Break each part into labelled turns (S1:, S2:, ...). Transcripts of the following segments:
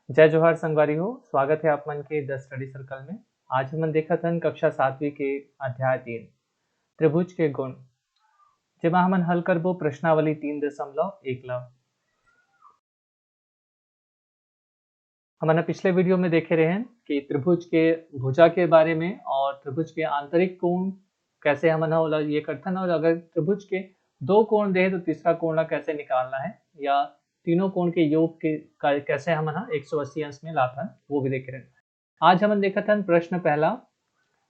S1: जय जोहार संगवारी हो। स्वागत है आप मन के द स्टडी सर्कल में। आज हमन देखत हन कक्षा 7वीं के अध्याय 3 त्रिभुज के गुण, जेमा हमन हल करबो प्रश्नावली 3.1 ला। हमन पिछले वीडियो में देखे रहे हैं कि त्रिभुज के भुजा के बारे में और त्रिभुज के आंतरिक कोण कैसे हमन ओला ये करथन, और अगर त्रिभुज के दो कोण दे तो तीसरा कोण ला कैसे निकालना है, या तीनों कोण के योग के कैसे हमन 180 अंश में लाथन, वो भी देखे रहे। आज हमन देखत हन प्रश्न पहला,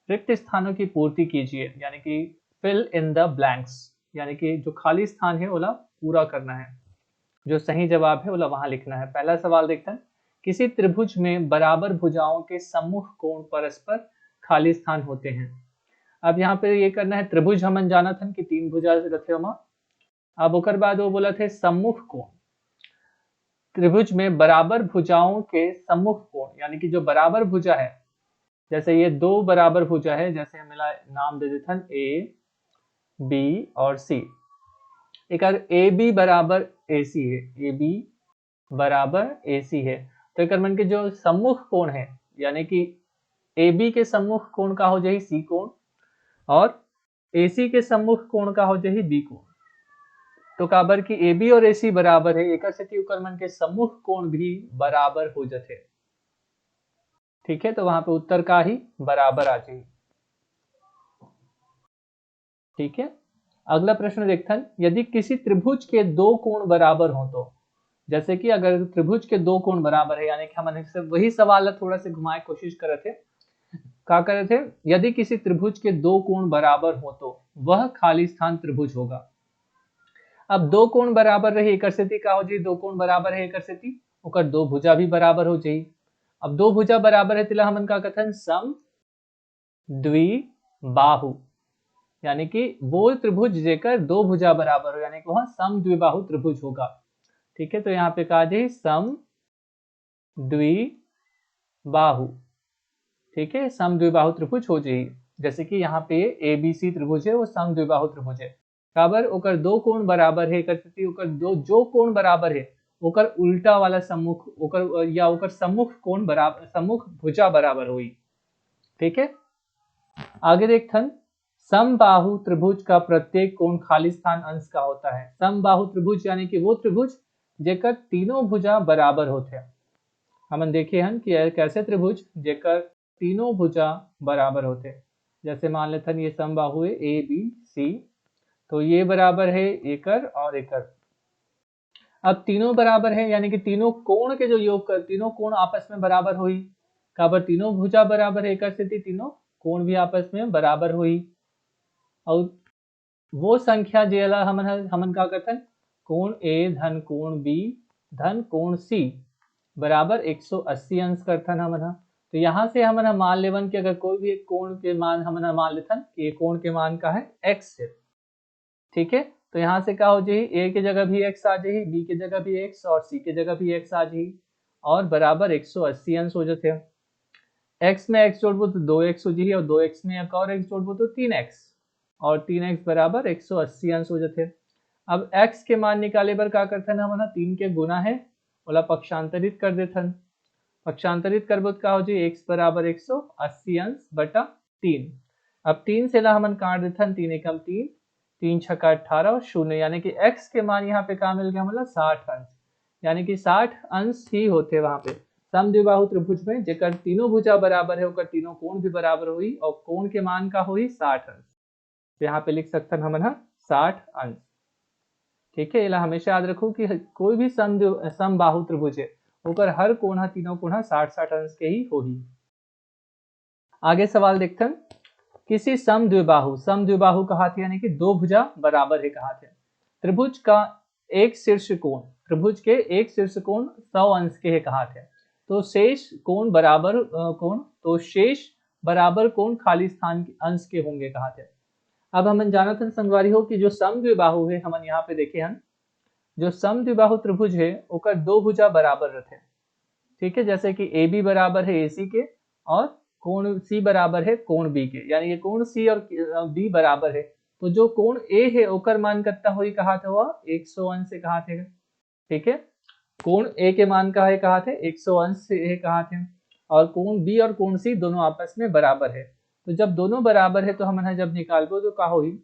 S1: रिक्त स्थानों की पूर्ति कीजिए, यानी कि फिल इन द ब्लैंक्स, यानी कि जो खाली स्थान है ओला पूरा करना है, जो सही जवाब है ओला वहां लिखना है। पहला सवाल देखते हैं, किसी त्रिभुज में बराबर भुजाओं के सम्मुख कोण परस्पर खाली स्थान होते हैं। अब यहाँ पे ये करना है, त्रिभुज हमन जाना था कि 3 भुजा रथे ओमा। अब ओकर बाद वो बोला थे सम्मुख कोण, त्रिभुज में बराबर भुजाओं के सम्मुख कोण, यानी कि जो बराबर भुजा है, जैसे ये दो बराबर भुजा है, जैसे हम नाम दे देते हैं ए बी और सी। एक ए बी बराबर ए सी है, ए बी बराबर ए सी है, तो एक मन के जो सम्मुख कोण है, यानी कि ए बी के सम्मुख कोण का हो जाए सी कोण, और ए सी के सम्मुख कोण का हो जाए बी कोण। तो काबर की ए बी और ए सी बराबर है, एक मन के सम्मुख कोण भी बराबर हो जाते। ठीक है, तो वहां पे उत्तर का ही बराबर आ जाए। ठीक है, अगला प्रश्न देखते हैं, यदि किसी त्रिभुज के दो कोण बराबर हो तो, जैसे कि अगर त्रिभुज के दो कोण बराबर है, यानी कि हम वही सवाल थोड़ा से घुमाए कोशिश कर रहे थे, क्या कर रहे थे, यदि किसी त्रिभुज के दो कोण बराबर हो तो वह खाली स्थान त्रिभुज होगा। अब दो कोण बराबर रही, एक स्थिति का हो जाए, दो कोण बराबर है एक स्थिति, ओकर दो भुजा भी बराबर हो जाए। अब दो भुजा बराबर है तिला हमन का कथन सम द्विबाहु, यानी कि वो त्रिभुज जेकर दो भुजा बराबर हो, यानी कि वह सम द्विबाहु त्रिभुज होगा। ठीक है, तो यहाँ पे कहा जाए सम द्विबाहु। ठीक है, सम द्विबाहु त्रिभुज हो जाए। जैसे कि यहाँ पे ए बी सी त्रिभुज है, वो सम द्विबाहु त्रिभुज है। काबर ओकर दो कोण बराबर है, ओकर दो जो कोण बराबर है ओकर उल्टा वाला सम्मुख, ओकर या ओकर सम्मुख कोण बराबर, सम्मुख भुजा बराबर हुई। ठीक है, आगे देखथन, समबाहु त्रिभुज का प्रत्येक कोण खाली स्थान अंश का होता है। समबाहु त्रिभुज यानी कि वो त्रिभुज जेकर तीनों भुजा बराबर होते हैं। हमन देखे हन कि कैसे त्रिभुज जेकर तीनों भुजा बराबर होते, जैसे मान लेते हैं ये समबाहु है ए बी सी, तो ये बराबर है एकर और एकर। अब तीनों बराबर है, यानी कि तीनों कोण के जो योग कर, तीनों कोण आपस में बराबर हुई। काबर तीनों भुजा बराबर है, एकर स्थिति तीनों कोण भी आपस में बराबर हुई। और वो संख्या जेला हमन का कथन, कोण ए धन कोण बी धन कोण सी बराबर 180 अंश करथन हमन। तो यहाँ से हमन मान लेवन कि अगर कोई भी एक कोण के मान हमन मान लेथन कि ये कोण के मान का है x है। ठीक है, तो यहाँ से क्या हो जाए, ए के जगह भी x आ जाए, बी के जगह भी x और सी के जगह भी x आ जाए, और बराबर 180 अंश हो जाते हैं। x में x जोड़बो तो 2x हो जाए, और 2x में एक और x जोड़बो तो 3x, और 3x बराबर 180 अंश हो जाते। अब x के मान निकाले बर का करथन हमन 3 के गुना है ओला पक्षांतरित कर देथन। पक्षांतरित करबो तो का हो जाए, x बराबर 180 अंश बटा 3। अब 3 से ला हमन काट देथन, 3 एकम 3, 3 छक्का 18 और 0, यानी कि x के मान यहाँ पे का मिल गया हमला 60 अंश, यानी कि 60 अंश ही होते वहां पे समद्विबाहु त्रिभुज में, जेकर तीनों भुजा बराबर है, ओकर तीनों कोण भी बराबर हुई, और कोण के मान का हुई 60 अंश। तो यहाँ पे लिख सकते हमन 60 अंश। ठीक है, इला हमेशा याद रखो कि कोई भी समबाहु त्रिभुज है ओकर हर कोण तीनों कोण 60-60 अंश के ही होही। आगे सवाल देखते हैं, किसी समद्विबाहु कहा थे, यानी कि दो भुजा बराबर है कहा थे, त्रिभुज का एक शीर्ष कोण, त्रिभुज के एक शीर्ष कोण 100 अंश के है कहा थे, तो शेष कोण बराबर कोण, तो शेष बराबर कोण खाली स्थान अंश के होंगे कहा थे। अब हम जानत हन संगवारी हो कि जो समद्विबाहु है, हमन यहाँ पे देखे हन, जो समद्विबाहु त्रिभुज है ओकर दो भुजा बराबर रहते। ठीक है, जैसे कि ए बी बराबर है ए सी के, और कोण सी बराबर है कोण बी के, यानी ये कोण सी और बी बराबर है, तो जो कोण ए है ओकर मान कितना हुई कहा था, वह 100 अंश से कहा थे। ठीक है, कोण ए के मान का है कहा थे 180 से है कहा थे, और कोण बी और कोण सी दोनों आपस में बराबर है। तो जब दोनों बराबर है तो हम जब निकालबो तो का होई,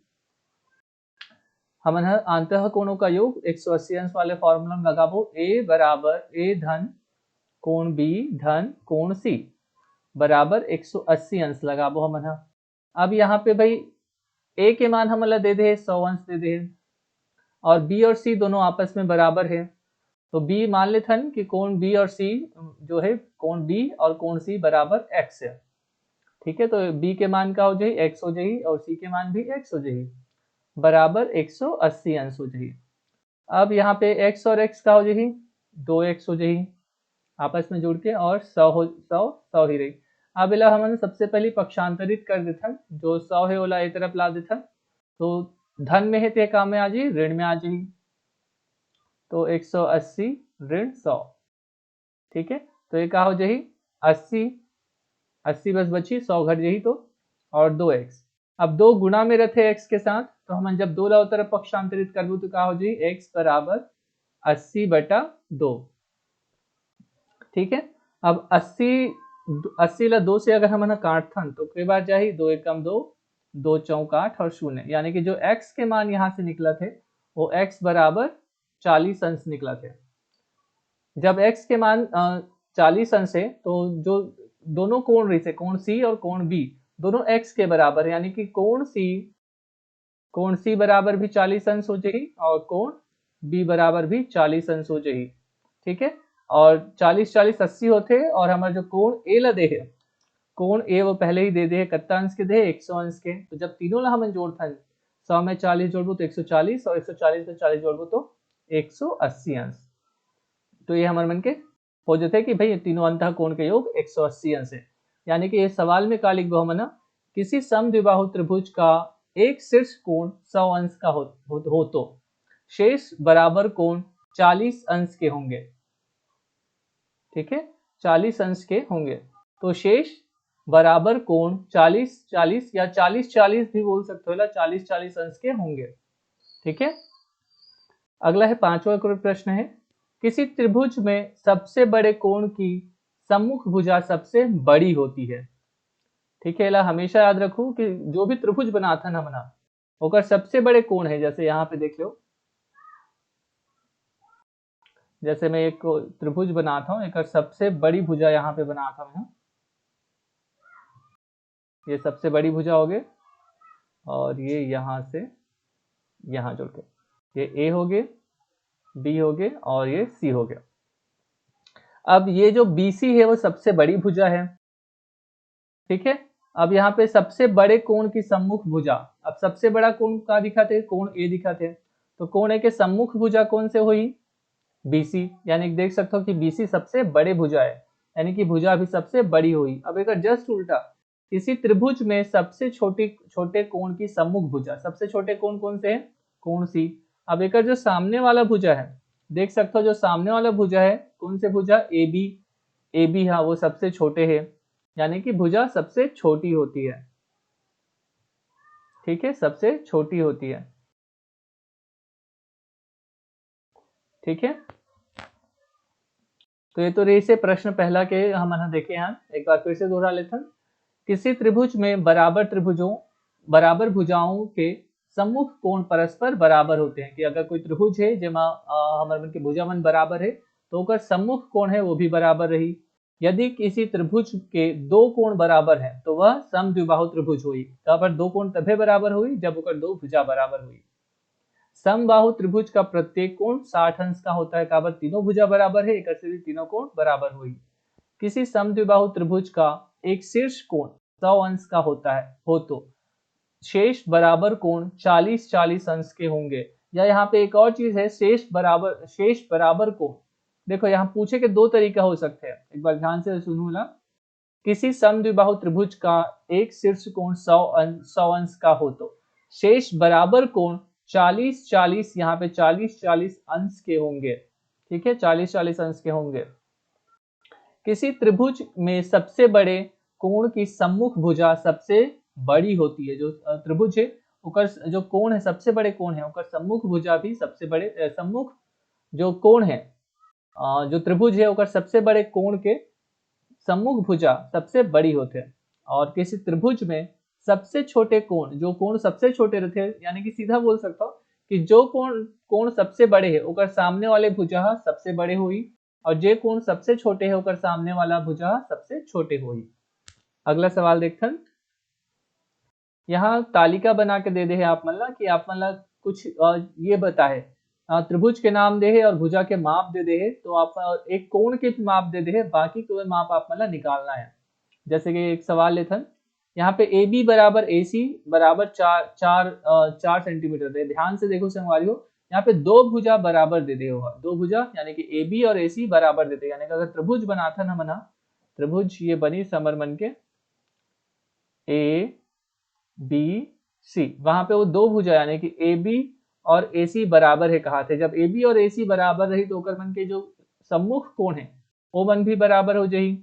S1: हम अंतः कोणों का योग 180 अंश वाले फॉर्मूला में लगाबो, ए बराबर ए धन कोण बी धन कोण सी बराबर 180 अंश लगाबो हम। अब यहाँ पे भाई ए के मान हम दे दे 100 अंश दे दे, और बी और सी दोनों आपस में बराबर है, तो बी मान लेते हैं कि कोण बी और सी जो है कोण बी और कोण सी बराबर एक्स है। ठीक है, तो बी के मान का हो जाए एक्स हो जाए और सी के मान भी एक्स हो जाए, बराबर 180 अंश हो जाए। अब यहाँ पे x और x का हो जाए 2x हो जाए आपस में जुड़ के, और 100 ही रही। अब इला हमने सबसे पहले पक्षांतरित कर देता, जो 100 है ओला एक तरफ ला देता, तो धन में है ते काम में आ जाए ऋण में आ जाए, तो 180 ऋण 100। ठीक है, तो ये का हो जाए 80 बस बची, 100 घट जाही तो, और 2x। अब 2 गुणा में रहते x के साथ, तो हम जब 2 ला तरफ पक्षांतरित करबू तो का हो जाए x बराबर 80/2। ठीक है, अब 80 ला 2 से अगर हम काटथन तो कई बार जाही 2 एकम 2, 2 चौक 8 और 0, यानी कि जो x के मान यहाँ से निकला थे वो x बराबर 40 अंश निकला थे। जब x के मान 40 अंश है तो जो दोनों कोण रही थे, कोण सी और कोण बी दोनों x के बराबर है, यानी कि कोण सी बराबर भी 40 अंश हो जाएगी और कोण b बराबर भी 40 अंश हो जाएगी। ठीक है, और 40-40 80 होते, और हमारा जो कोण ए ला दे है, कोण ए वो पहले ही दे दे कितना अंश के दे 100 अंश के, तो जब तीनों ला हम जोड़ता है 100 में 40 जोड़बो तो 140, और 140 में 40 जोड़बो तो 180 अंश। तो ये हमारे मन के हो जाते हैं कि भाई तीनों अंतः कोण के योग 180 अंश है। यानी कि ये सवाल में का लिखबो हम किसी समद्विबाहु त्रिभुज का एक शीर्ष कोण 100 अंश का हो तो शेष बराबर कोण 40 अंश के होंगे। ठीक है, 40 अंश के होंगे, तो शेष बराबर कोण 40-40 या 40-40 भी बोल सकते हो, 40-40 अंश के होंगे। ठीक है, अगला है 5वां प्रश्न है, किसी त्रिभुज में सबसे बड़े कोण की सम्मुख भुजा सबसे बड़ी होती है। ठीक है, हमेशा याद रखो कि जो भी त्रिभुज बनाता है हमना ओकर सबसे बड़े कोण है, जैसे यहाँ पे देख लो, जैसे मैं एक त्रिभुज बनाता हूँ, एक सबसे बड़ी भुजा यहाँ पे बनाता हूँ, ये सबसे बड़ी भुजा हो गई, और ये यहाँ से यहाँ जुड़ के ये ए हो गए, बी हो गए और ये सी हो गया। अब ये जो BC है वो सबसे बड़ी भुजा है। ठीक है, अब यहाँ पे सबसे बड़े कोण की सम्मुख भुजा, अब सबसे बड़ा कोण का दिखाते, कोण ए दिखाते, तो कोण ए के सम्मुख भुजा कौन से हुई BC, यानी देख सकते हो कि BC सबसे बड़े भुजा है, यानी कि भुजा भी सबसे बड़ी हुई। अब एक जस्ट उल्टा, किसी त्रिभुज में सबसे छोटे कोण की सम्मुख भुजा, सबसे छोटे कोण कौन से हैं, कोण C। अब एक जो सामने वाला भुजा है, देख सकते हो जो सामने वाला भुजा है कौन से भुजा AB, हाँ वो सबसे छोटे है, यानी कि भुजा सबसे छोटी होती है। ठीक है, सबसे छोटी होती है। ठीक है, तो ये तो रही से प्रश्न पहला के हम देखे यहाँ, एक बार फिर से दोहरा लेते हैं। किसी त्रिभुज में बराबर भुजाओं के सम्मुख कोण परस्पर बराबर होते हैं, कि अगर कोई त्रिभुज है जेमा हमारे मन के भुजा मन बराबर है तो ओकर सम्मुख कोण है वो भी बराबर रही। यदि किसी त्रिभुज के दो कोण बराबर है तो वह समद्विबाहु त्रिभुज हुई। कहाँ पर दो कोण तभी बराबर हुई जब ओकर दो भुजा बराबर हुई। समबाहु त्रिभुज का प्रत्येक कोण 60 अंश का होता है, काबर तीनों भुजा बराबर है, एक से तीनों कोण बराबर हुई। किसी समद्विबाहु त्रिभुज का एक शीर्ष कोण 100 अंश का होता है हो तो शेष बराबर कोण 40-40 अंश के होंगे। या यहाँ पे एक और चीज है, शेष बराबर कोण, देखो यहाँ पूछे के दो तरीका हो सकते हैं, एक बार ध्यान से सुनूला। किसी समद्विबाहु त्रिभुज का एक शीर्ष कोण 100 अंश का हो तो शेष बराबर कोण 40-40, यहाँ पे 40-40 अंश के होंगे। ठीक है, 40-40 अंश के होंगे। किसी त्रिभुज में सबसे बड़े कोण की सम्मुख भुजा सबसे बड़ी होती है। जो त्रिभुज है उकर जो कोण है सबसे बड़े कोण है उकर सम्मुख भुजा भी सबसे बड़े, सम्मुख जो कोण है जो त्रिभुज है ओकर सबसे बड़े कोण के सम्मुख भुजा सबसे बड़ी होते हैं, और किसी त्रिभुज में सबसे छोटे कोण, जो कोण सबसे छोटे रहते हैं, यानी कि सीधा बोल सकता हूँ कि जो कोण कोण सबसे बड़े है ओकर सामने वाले भुजा सबसे बड़े हुई, और जे कोण सबसे छोटे है ओकर सामने वाला भुजा सबसे छोटे हुई। अगला सवाल देखते हैं। यहाँ तालिका बना के दे दे है आप मतलब कि आप मतलब कुछ ये बताए त्रिभुज के नाम दे है और भुजा के माप दे दे है, तो आप एक कोण के माप दे दे है, बाकी कोई माप आप मतलब निकालना है। जैसे कि एक सवाल लेते हैं, यहाँ पे ए बी बराबर ए सी बराबर 4 सेंटीमीटर दे। ध्यान से देखो संगवारियों, यहाँ पे दो भुजा बराबर दे दे होगा, दो भुजा यानी कि ए बी और ए सी बराबर देते, यानी कि अगर त्रिभुज बनाता ना मना, त्रिभुज ये बनी समर मन के ए बी सी, वहां पे वो दो भुजा यानी कि ए बी और ए सी बराबर है कहा थे। जब ए बी और ए सी बराबर रही तो ओकर मन के जो सम्मुख कोण है वो मन भी बराबर हो जाही,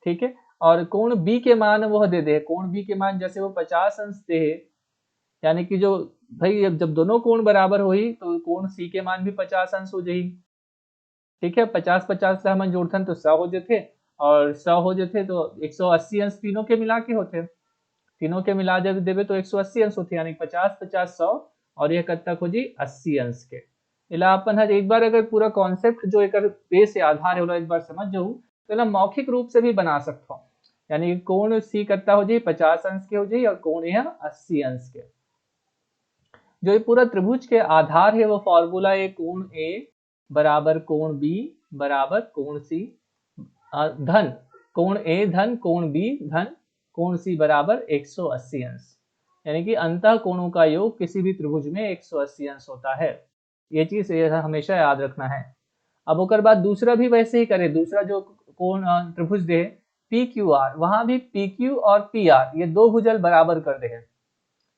S1: ठीक है। और कोण बी के मान वो दे दे, कोण बी के मान जैसे वो 50 अंश दे है, यानी कि जो भाई जब दोनों कोण बराबर होही तो कोण सी के मान भी 50 अंश हो जाही, ठीक है। 50-50 से हम जोड़थन तो 100 हो जाते, और 100 हो जाते तो 180 अंश तीनों के मिला के होते, तीनों के मिला जब देवे तो 180 अंश होते, यानी 50-50-100, और यह कब तक हो जी 80 अंश के। इला अपन हर एक बार अगर पूरा कॉन्सेप्ट जो एक बेस या आधार है एक बार समझ जाऊँ तो ना मौखिक रूप से भी बना सकता हूँ, यानी कोण सी कत्ता हो जाए 50 अंश के हो जाए और कोण यह 80 अंश के। जो ये पूरा त्रिभुज के आधार है वो फॉर्मूला है कोण ए बराबर कोण बी बराबर कोण सी धन कोण ए धन कोण बी धन कोण सी बराबर 180 अंश, यानी कि अंतः कोणों का योग किसी भी त्रिभुज में 180 अंश होता है। ये चीज हमेशा याद रखना है। अब ओकर बाद दूसरा भी वैसे ही करे, दूसरा जो कोण त्रिभुज दे पी क्यू आर, वहां भी पी क्यू और पी आर ये दो भुजल बराबर कर दे।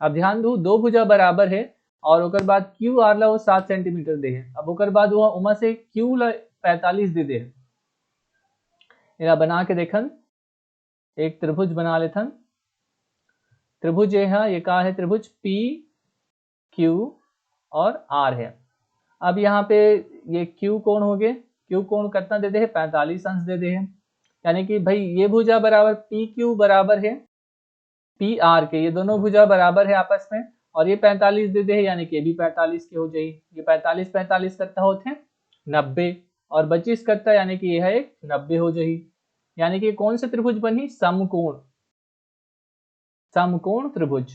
S1: अब ध्यान दो, दो भुजा बराबर है और ओकर बाद क्यू आर ला वो 7 सेंटीमीटर दे है। अब ओकर बाद वो उमा से क्यू ला 45 दे दे, इला बना के देखन, एक त्रिभुज बना लेथन। त्रिभुज ये कहा है त्रिभुज पी क्यू और आर है। अब यहाँ पे ये क्यू कोण हो गए, क्यू कोण कितना दे दे है 45 अंश दे दे है, यानी कि भाई ये भुजा बराबर पी क्यू बराबर है पी आर के, ये दोनों भुजा बराबर है आपस में, और ये 45 दे दे है यानी कि ये भी 45 के हो जाए। ये 45-45 कितना होते हैं 90, और 25 कितना यानी कि यह एक 90 हो जाए, यानी कि कौन से त्रिभुज बनी समकोण, समकोण त्रिभुज,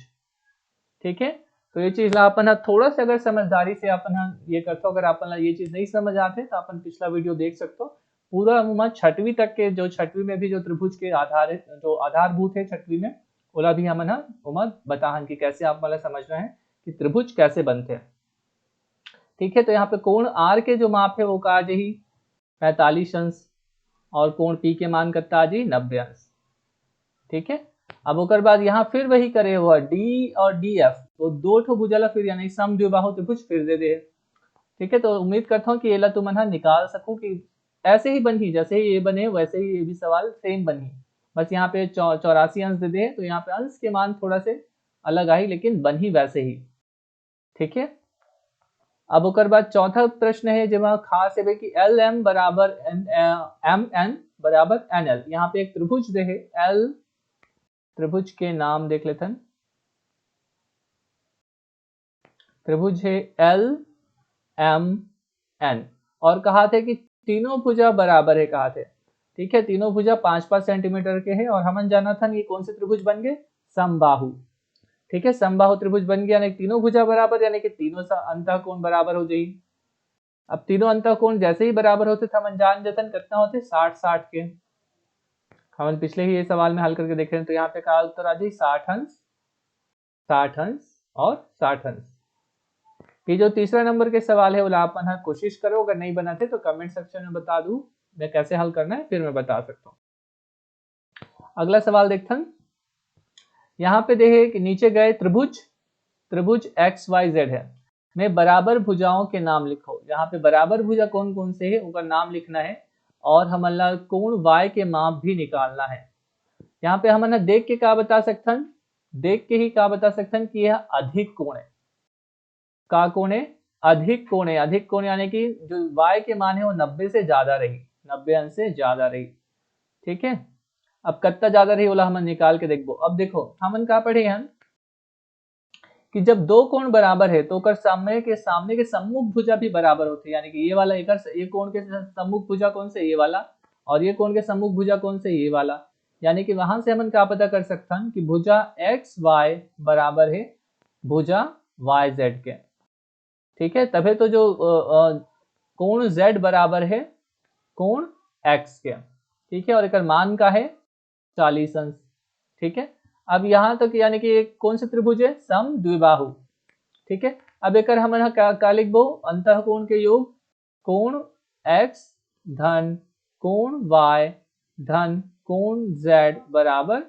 S1: ठीक है। तो ये चीज ला अपन थोड़ा सा अगर समझदारी से अपन ये करते हो, अगर अपन ये चीज नहीं समझ आते तो अपन पिछला वीडियो देख सकते हो। पूरा अमूमन 6वीं तक के जो 6वीं में भी जो त्रिभुज के आधार जो आधारभूत है 6वीं में ओला भी हम उमर बताहन कि कैसे आप वाला समझना है कि त्रिभुज कैसे बनते हैं, ठीक है। तो यहाँ पे कोण आर के जो माप है वो का आ जाही 45 अंश, और कोण पी के मान कितना आ जाही 90 अंश, ठीक है। अब ओकर बाद यहाँ फिर वही करे हुआ डी और डी एफ, तो दो ठो भुजला फिर यानी समद्विबाहु त्रिभुज फिर दे दे, ठीक है। तो उम्मीद करता हूँ कि ये तुम निकाल सकूं कि ऐसे ही बनी, जैसे ही ये बने वैसे ही ये भी सवाल सेम बनी, बस यहाँ पे 84 अंश दे दे, तो यहाँ पे अंश के मान थोड़ा से अलग आई लेकिन बन ही वैसे ही, ठीक है। अब ओकर बाद चौथा प्रश्न है जब खास है कि एल एम बराबर एम एन बराबर एन एल, यहाँ पे एक त्रिभुज दे है एल, त्रिभुज के नाम देख लेते हैं, त्रिभुज है एल एम एन, और कहा थे कि तीनों भुजा बराबर है कहा थे, ठीक है। तीनों भुजा 5-5 सेंटीमीटर के हैं, और हमन जाना था ये कौन से त्रिभुज बन गए समबाहु, ठीक है। समबाहु त्रिभुज बन गया, यानी तीनों भुजा बराबर, यानी कि तीनों अंतः कोण बराबर हो जाए। अब तीनों अंतः कोण जैसे ही बराबर होते थे हम जान जतन कितना होते 60-60 के, हम पिछले ही ये सवाल में हल करके देख रहे हैं, तो यहाँ पे का उत्तर आ जाए 60 अंश, 60 अंश और 60 अंश। ये जो तीसरा नंबर के सवाल है वो आप कोशिश करो, अगर नहीं बनाते तो कमेंट सेक्शन में बता दूं मैं कैसे हल करना है, फिर मैं बता सकता हूँ। अगला सवाल देखते हैं, यहाँ पे देखे कि नीचे गए त्रिभुज, त्रिभुज एक्स वाई जेड है, में बराबर भुजाओं के नाम लिखो। यहाँ पे बराबर भुजा कौन कौन से है उनका नाम लिखना है, और हमला कोण y के माप भी निकालना है। यहाँ पे हम देख के क्या बता सकते हैं, देख के ही क्या बता सकते हैं कि यह अधिक कोण है, का कोण है अधिक कोण है, अधिक कोण यानी कि जो y के मान है वो 90 से ज्यादा रही, 90 अंश से ज्यादा रही। ठीक है, अब कितना ज्यादा रही बोला हम निकाल के देखो। अब देखो हमन का पढ़े हैं कि जब दो कोण बराबर है तो ओकर सामने के सम्मुख भुजा भी बराबर होते हैं, यानी कि ये वाला ये कोण के सम्मुख भुजा कौन से, ये वाला, और ये कोण के सम्मुख भुजा कौन से, ये वाला। यानी कि वहां से हम क्या पता कर सकते हैं कि भुजा एक्स वाई बराबर है भुजा वाई जेड के। ठीक है, तभी तो जो कोण z बराबर है कोण x के। ठीक है, और एक मान का है 40 अंश। ठीक है, अब यहां तक यानी कि कौन से त्रिभुज है, सम द्विबाहु। ठीक है, अब एक हम क्या लिखबो, अंतःकोण के योग कोण x धन कोण y धन कोण z बराबर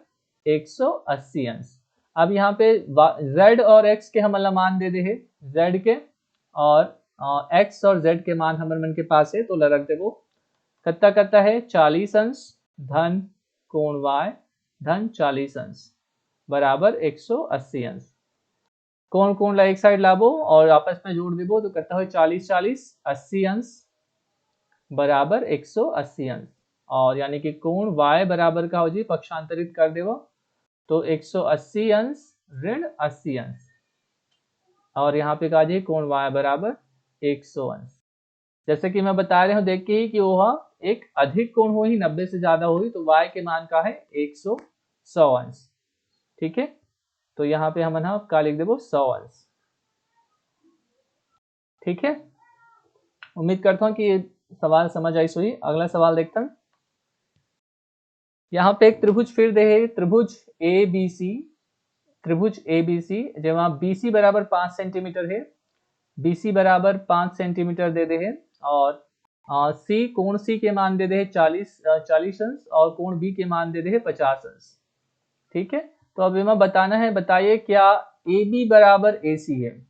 S1: 180 अंश। अब यहाँ पे z और x के हम मान दे दे है, z के और x और z के मान हमारे मन के पास है, तो रख देवो कत्ता कत्ता है 40 अंश धन कोण y धन 40 अंश बराबर 180 अंश। कोण कोण ला एक साइड लाबो और आपस में जोड़ देबो तो कितना हो 40 40 80 अंश बराबर 180 अंश। और यानी कि कोण y बराबर का हो जी पक्षांतरित कर देवो तो 180 अंश ऋण 80 अंश, और यहाँ पे कहा जी कोण y बराबर 100 अंश। जैसे कि मैं बता रहा हूँ देख के ही कि वह एक अधिक कोण हो ही 90 से ज्यादा हो ही, तो y के मान का है 100 अंश। ठीक है, तो यहाँ पे हम क्या लिख देबो 100 अंश। ठीक है, उम्मीद करता हूँ कि ये सवाल समझ आई सोई। अगला सवाल देखते हैं। यहाँ पे एक त्रिभुज फिर दे है, त्रिभुज ए बी सी जहाँ BC बराबर 5 सेंटीमीटर है, BC बराबर 5 सेंटीमीटर दे दे है, और सी कोण सी के मान दे दे है 40 अंश, और कोण बी के मान दे दे है 50 अंश। ठीक है, तो अब हमें बताना है, बताइए क्या AB बराबर AC है।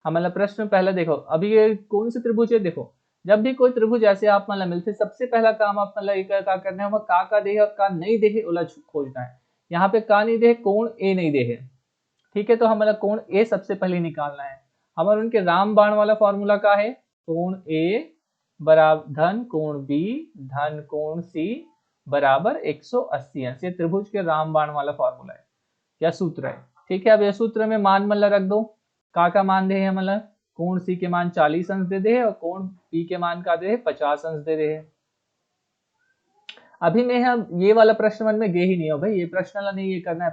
S1: हमारा प्रश्न पहला देखो, अभी ये कौन से त्रिभुज है, देखो जब भी कोई त्रिभुज ऐसे आप मतलब मिलते सबसे पहला काम आप मतलब क्या करना है, का दे और का नहीं दे है उलझ खोजना है। यहाँ पे का नहीं दे, कोण ए नहीं दे है। ठीक है, तो हमारा कोण ए सबसे पहले निकालना है। हमारे उनके रामबाण वाला फॉर्मूला का है, कोण ए बराबर धन कोण बी धन कोण सी बराबर 180 अंश। ये त्रिभुज के रामबाण वाला फॉर्मूला है या सूत्र है। ठीक है, अब ये सूत्र में मान मतलब रख दो, का मान दे है मतलब कोण सी के मान 40 अंश दे दे है, और कोण बी के मान का दे है 50 अंश दे दे है। अभी मैं हम ये वाला प्रश्न मन में गे ही नहीं हो भाई, ये प्रश्न वाला नहीं ये करना है,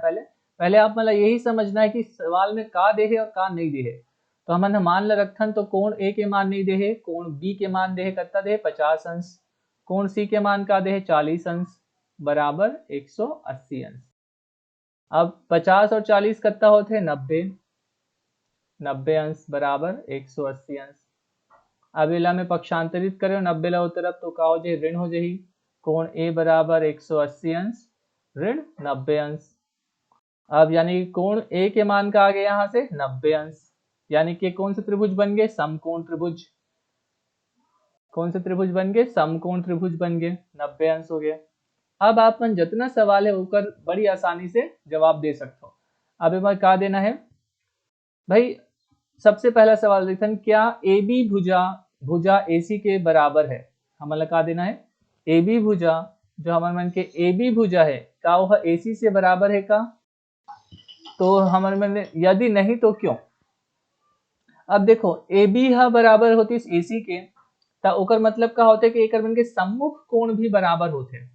S1: पहले आप मतलब यही समझना है कि सवाल में का दे है और का नहीं दे है। तो हमने मान ल रखन तो कोण ए के मान नहीं दे है, कोण बी के मान दे है कितना दे 50 अंश, कोण सी के मान का दे है 40 अंश बराबर 180 अंश। अब 50 और 40 कितना होते हैं 90 अंश बराबर 180 अंश। अब इला में पक्षांतरित करें 90 ला तरफ तो का हो जाए ऋण हो जाए, कोण ए बराबर 180 अंश ऋण 90 अंश। अब यानी कोण ए के मान का आ गया यहाँ से 90 अंश, यानी कि कौन से त्रिभुज बन गए, समकोण त्रिभुज। कौन से त्रिभुज बन गए, समकोण त्रिभुज बन गए, 90 अंश हो गया। अब आप मन जितना सवाल है ऊपर बड़ी आसानी से जवाब दे सकते हो। अब एक बार क्या देना है भाई, सबसे पहला सवाल देखते हैं, क्या ए बी भुजा ए सी के बराबर है। हमारा क्या देना है, ए बी भुजा जो हमारे मन के ए बी भुजा है क्या वह ए सी से बराबर है का, तो हमारे मन यदि नहीं तो क्यों। अब देखो ए बी बराबर होती है ए सी के, तो ओकर मतलब का होता है कि एक मन के सम्मुख कोण भी बराबर होते हैं।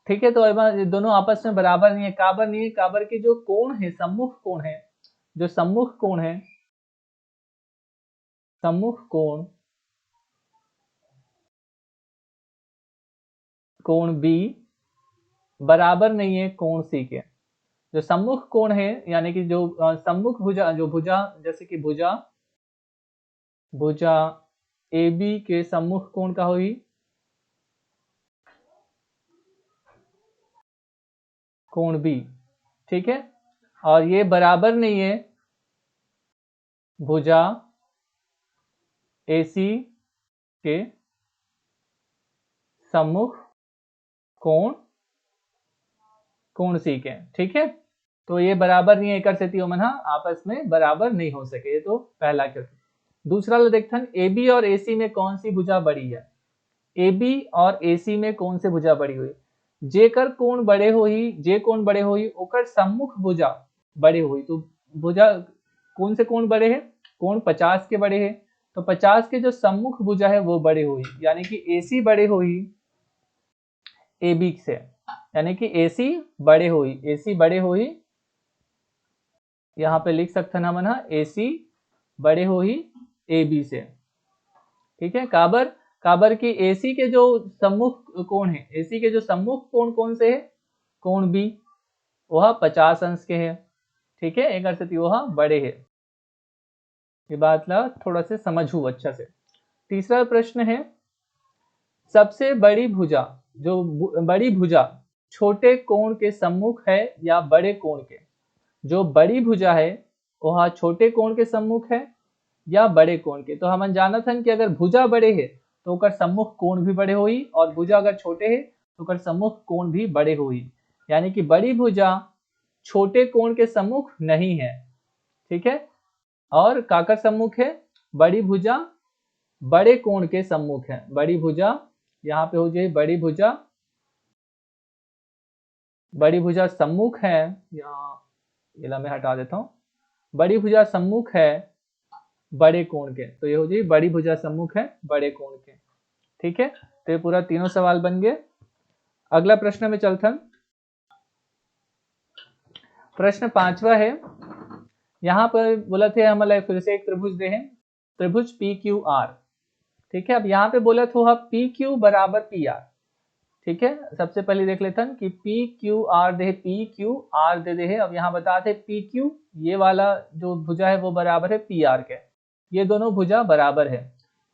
S1: ठीक है, तो दोनों आपस में बराबर नहीं है, काबर नहीं है, काबर के जो कोण है सम्मुख कोण है, जो सम्मुख कोण है, सम्मुख कोण कोण बी बराबर नहीं है कोण सी के। जो सम्मुख कोण है यानी कि जो सम्मुख भुजा, जो भुजा जैसे कि भुजा ए बी के सम्मुख कोण का हुई कोण बी। ठीक है, और ये बराबर नहीं है भुजा ए सी के सम्मुख कोण सी के। ठीक है, तो ये बराबर नहीं है, एक से आपस में बराबर नहीं हो सके, ये तो पहला क्वेश्चन। दूसरा ला देखथन ए बी और ए सी में कौन सी भुजा बड़ी है। ए बी और ए सी में कौन से भुजा बड़ी हुई, जेकर कोण बड़े होही, जे कोण बड़े होही ओकर सम्मुख भुजा बड़े हुई। तो भुजा कौन से कोण बड़े हैं, कोण 50 के बड़े हैं, तो 50 के जो सम्मुख भुजा है वो बड़े हुई, यानी कि AC बड़े हुई AB से, यानी कि AC बड़े हुई, AC बड़े हुई, यहाँ पे लिख सकते हैं मन AC बड़े हुई AB से। ठीक है, काबर की AC के जो सम्मुख कोण है, AC के जो सम्मुख कोण कौन से है, कोण B, वह 50 अंश के है। ठीक है, एक अर्थ से वह बड़े है। ये बात ला थोड़ा से समझू अच्छा से। तीसरा प्रश्न है, सबसे बड़ी भुजा, जो बड़ी भुजा छोटे कोण के सम्मुख है या बड़े कोण के। जो बड़ी भुजा है वह छोटे कोण के सम्मुख है या बड़े कोण के। तो हम जानत हन कि अगर भुजा बड़े है तो ओकर सम्मुख कोण भी बड़े होई, और भुजा अगर छोटे है तो ओकर सम्मुख कोण भी बड़े होई, यानी कि बड़ी भुजा छोटे कोण के सम्मुख नहीं है। ठीक है, और काकर सम्मुख है, बड़ी भुजा बड़े कोण के सम्मुख है। बड़ी भुजा यहाँ पे हो जाए, बड़ी भुजा सम्मुख है, यहाँ ये मैं हटा देता हूँ, बड़ी भुजा सम्मुख है बड़े कोण के, तो ये हो जाए बड़ी भुजा सम्मुख है बड़े कोण के। ठीक है, तो ये पूरा तीनों सवाल बन गए। अगला प्रश्न में चलते हैं। प्रश्न 5वां है, यहाँ पर बोला थे हमारे फिर से एक त्रिभुज दे है, त्रिभुज PQR। ठीक है, अब यहाँ पे बोला था PQ बराबर PR। ठीक है, सबसे पहले देख लेते हैं कि PQR दे, PQR दे है। अब यहाँ बताते PQ ये वाला जो भुजा है वो बराबर है PR के, ये दोनों भुजा बराबर है,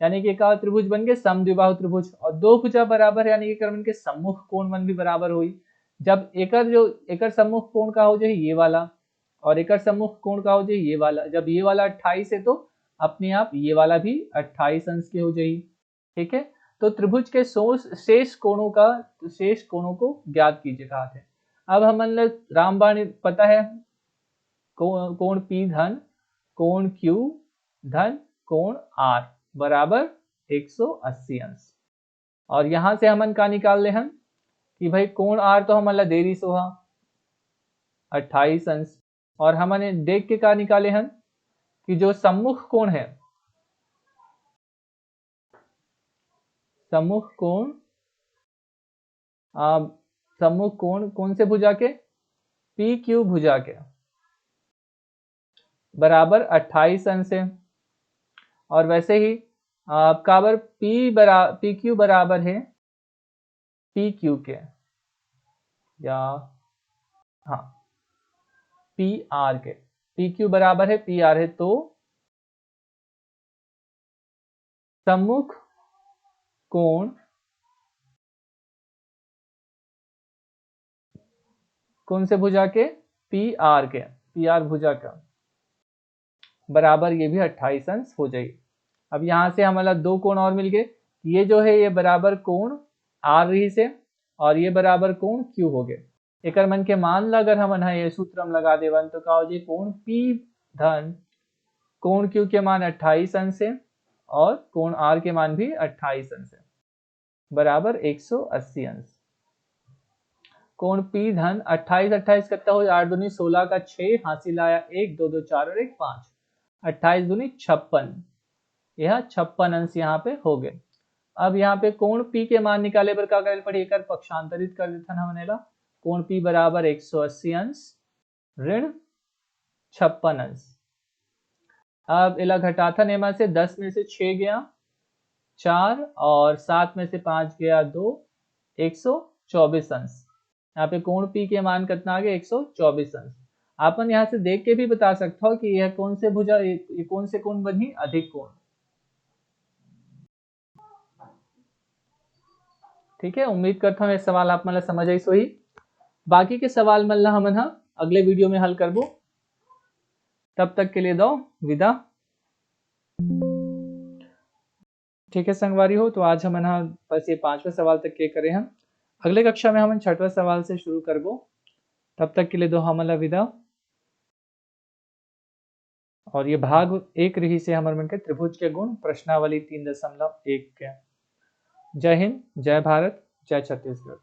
S1: यानी कि एक त्रिभुज बन गए समद्विबाहु त्रिभुज। और दो भुजा बराबर है, यानी कि क्रम के सम्मुख कोण मन भी बराबर हुई। जब एकर सम्मुख कोण का हो जाए ये वाला, और एकर सम्मुख कोण का हो जाए ये वाला, जब ये वाला 28 है तो अपने आप ये वाला भी 28 अंश के हो जाए। ठीक है, तो त्रिभुज के शेष कोणों को ज्ञात कीजिए कहा थे। अब हम रामबाण पता है, कोण P धन कोण Q धन कोण R बराबर 180 अंश। और यहां से हमन का निकाल ले हम कि भाई कोण R तो हम देरी सोहा 28 अंश, और हमने देख के का निकाले हैं कि जो सम्मुख कोण है, सम्मुख कोण कौन से भुजा के, PQ भुजा के बराबर 28 अंश है। और वैसे ही काबर PQ बराबर है PQ के, या हाँ PR के, PQ बराबर है PR है, तो सम्मुख कोण कौन से भुजा के, PR के, PR भुजा का बराबर ये भी 28 अंश हो जाएगी। अब यहाँ से हमारा दो कोण और मिल गए, ये जो है ये बराबर कोण R रही से, और ये बराबर कोण Q हो गए। एक मन के मान ला अगर हम ये सूत्र हम लगा देवन तो का हो जाए कोण P धन कोण Q के मान 28 अंश है, और कोण R के मान भी 28 अंश है, बराबर 180 अंश। कोण P धन 28 कितना हो, 8 दूनी 16 का 6 हासिल आया 1 2 2 4 और 1 5, 28 दूनी 56, यह 56 अंश यहाँ पे हो गए। अब यहाँ पे कोण P के मान निकाले पर क्या करे पड़ी, एक पक्षांतरित कर देता हमने ला, कोण P बराबर 180 अंश ऋण 56 अंश। अब इला घटाथा नेमा से 10 में से 6 गया 4, और 7 में से 5 गया 2, 124 अंश। यहाँ पे कोण P के मान कितना आ गया 124 अंश। आपन यहाँ से देख के भी बता सकता हो कि यह कौन से भुजा, ये कौन से कोण बनी, अधिक कोण। ठीक है, उम्मीद करता हूँ ये सवाल आप मतलब समझ आई सोई। बाकी के सवाल मतलब हम अगले वीडियो में हल करबो। तब तक के लिए दो विदा। ठीक है संगवारी हो, तो आज हम बस ये 5वें सवाल तक के करें हम। अगले कक्षा में हम 6वें सवाल से शुरू करबो। तब तक के लिए दो हम विदा। और ये भाग 1 रही से हमर मन के त्रिभुज के गुण प्रश्नावली 3.1 के। जय हिंद, जय भारत, जय छत्तीसगढ़।